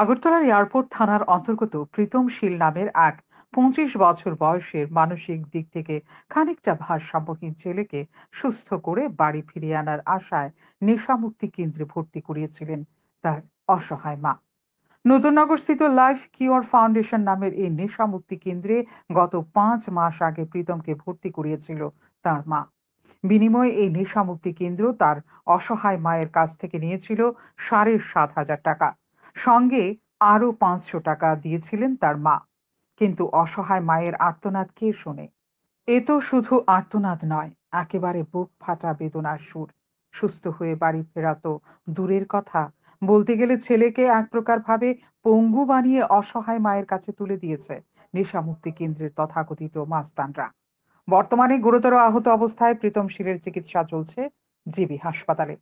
আগরতলার এয়ারপোর্ট থানার অন্তর্গত প্রীতম শীল নামের এক ২৫ বছর বয়সের মানসিক দিক থেকে খানিকটা ভারসাম্যহীন ছেলেকে সুস্থ করে বাড়ি ফিরিয়ে আনার আশায় নেশামুক্তি কেন্দ্রে ভর্তি করিয়েছিলেন তার অসহায় মা। নতুননগরস্থিত লাইফ কিওর ফাউন্ডেশন নামের এই নেশামুক্তি কেন্দ্রে গত ৫ মাস আগে প্রীতমকে ভর্তি করিয়েছিল তার মা। বিনিময়ে এই নেশামুক্তি কেন্দ্র তার অসহায় মায়ের কাছ থেকে নিয়েছিল ৭,৫০০ টাকা। সঙ্গে আরো ৫০০ টাকা দিয়েছিলেন তার মা। কিন্তু অসহায় মায়ের আর্তনাদ কে শোনে? এ তো শুধু আর্তনাদ নয়, একেবারে বুক ফাটা বেদনার সুর। সুস্থ হয়ে বাড়ি ফেরা তো দূরের কথা, বলতে গেলে ছেলেকে এক প্রকার ভাবে পঙ্গু বানিয়ে অসহায় মায়ের কাছে তুলে দিয়েছে নেশামুক্তি কেন্দ্রের তথাকথিত মাস্তানরা। বর্তমানে গুরুতর আহত অবস্থায় প্রীতম শীলের চিকিৎসা চলছে জিবি হাসপাতালে।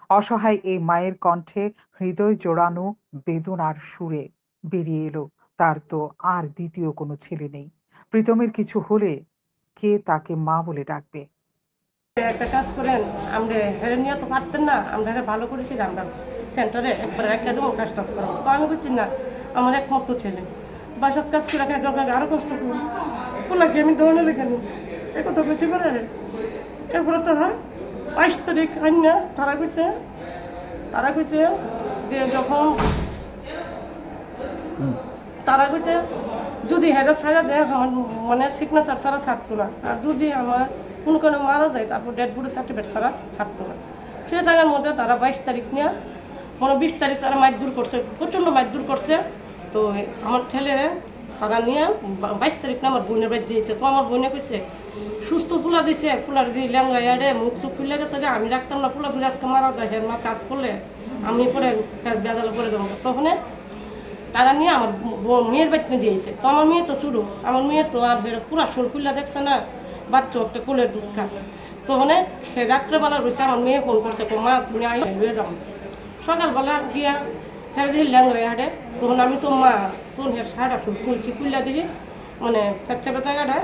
অসহায় এই মায়ের কণ্ঠে হৃদয় জোড়ানো বেদনার সুরে বেরিয়ে এলো তার তো আর দ্বিতীয় কোনো ছেলে নেই। প্রীতমের কিছু হলে কে তাকে মা বলে ডাকবে? একটা কাজ করেন, আমরা হেরে নিয়ে তো পারতেন না, আমরা ভালো করেছি যে আমরা সেন্টারে একবার একটা দেবো কাজ টাজ করবো। তো আমি বলছি না, আমার একমাত্র ছেলে বাসার কাজ করে রাখা দরকার, আরো কষ্ট করবো ওনাকে আমি ধরনের রেখে নিই এ কথা বলছি করে। এরপরে তারা ২২ তারিখ আইনা তারা কইছে যে যখন তারা কইছে যদি হেডার ছাড়া দেয় আমার মানে সিগনেচার ছাড়া ছাড়তো না, আর যদি আমার কোনো কারণে মারা যায় তারপর ডেড বডি সার্টিফিকেট ছাড়া ছাড়তো না। সে জায়গার মধ্যে তারা ২২ তারিখ নিয়ে মানে ২০ তারিখ তারা মারধর করছে, প্রচণ্ড মারধর করছে। তো আমার ছেলেরে তারা নিয়ে ২২ তারিখ না আমার বোনের বাড়ি দিয়েছে। তো আমার বোনে কইছে সুস্থ ফুলা দিছে, ফুলার দিয়ে ল্যাংলাইয়া রে মুখ চুখ ফুলে গেছে রে, আমি রাখতাম না ফুলা ফুলে আজকে মারা যায়, মা কাজ করলে আমি পরে বেজালে করে দেবো। তখন তারা নিয়ে আমার মেয়ের বাচ্চা দিয়েছে। তো আমার মেয়ে তো শুরু, আমার মেয়ে তো আর পুরা শোল খুল্লা দেখছে না, বাচ্চা একটা কোলের দুধ খাচ্ছে। তখন সে রাত্রেবেলা রয়েছে, আমার মেয়ে ফোন করছে মা তুমি আই লয়ে যাও। সকালবেলা গিয়া ফের দিল ল্যাংরে হাটে, তখন আমি তো মা তখন সারা শোল খুলছি, খুললা দিদি মানে ফ্যাকচা বেতাগাটা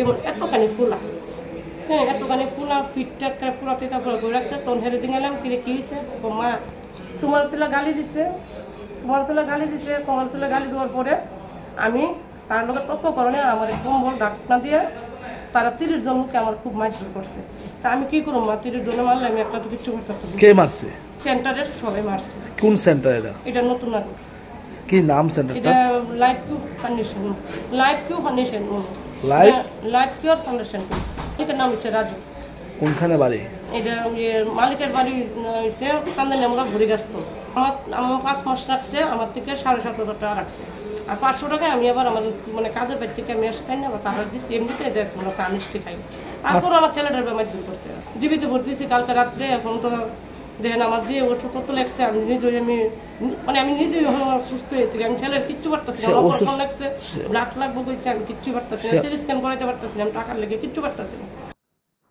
এবং এতখানি ফুলা, হ্যাঁ এতখানি ফুলা পিঠটা একটা পুরা তেতা পুরা করে রাখছে। তখন হেরে দিন এলাম কিরে কি হয়েছে, মা তোমার তুলা গালি দিছে, তোমার তুলে গালি দেওয়ার পরে আমি তার লোকের তথ্য করণে আমার কম্বল ডাক্তার দিয়ে তারা ৩০ জন লোককে আমার খুব মারধর করছে। তা আমি কি করবো, মা ৩০ জনে মারলে আমি একটা তো কিছু করতে পারি। কে মারছে? সেন্টারের সবাই মারছে। কোন সেন্টার এটা? এটা নতুন না, কি নাম সেন্টারটা? এটা Life Q Foundation. Life Q Foundation এটার নাম হচ্ছে রাজু। কোনখানে বাড়ি? এটা মালিকের বাড়ি হচ্ছে কান্দানি, আমরা ঘুরে গেছতো। আমার ৫ মাস রাখছে, আমার থেকে ৭,৫০০ টাকা রাখছে। আর ৫০০ টাকায় আমি আবার আমার মানে কাজের বাড়ি থেকে মেস খাই না, তারা দিচ্ছি এমনিতে দেখ তোমরা মিষ্টি খাই। তারপর আমার ছেলেটার বেমার দূর করতে জীবিত ভর্তি দিয়েছি কালকে রাত্রে। এখন তো দেখেন আমার যে ওষুধ তত লাগছে, আমি নিজেই সুস্থ হয়েছি। আমি ছেলের কিচ্ছু পারতেছি না, অপারেশন লাগছে, ব্লাড লাগবো কইছে, আমি কিচ্ছু পারতেছি না, সিটি স্ক্যান করাইতে পারতেছি না, আমি টাকার লেগে কিচ্ছু পারতেছি না।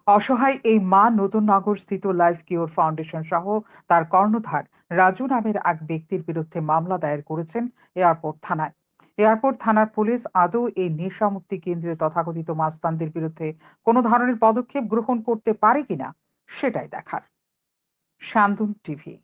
অসহায় এই মা নতুননগর স্থিত লাইফ কিওর ফাউন্ডেশন সহ তার কর্ণধার রাজু নামের এক ব্যক্তির বিরুদ্ধে মামলা দায়ের করেছেন এয়ারপোর্ট থানায়। এয়ারপোর্ট থানার পুলিশ আদৌ এই নেশামুক্তি কেন্দ্রের তথাকথিত মাস্তানদের বিরুদ্ধে কোনো ধরনের পদক্ষেপ গ্রহণ করতে পারে কিনা সেটাই দেখার। শান্তন টিভি।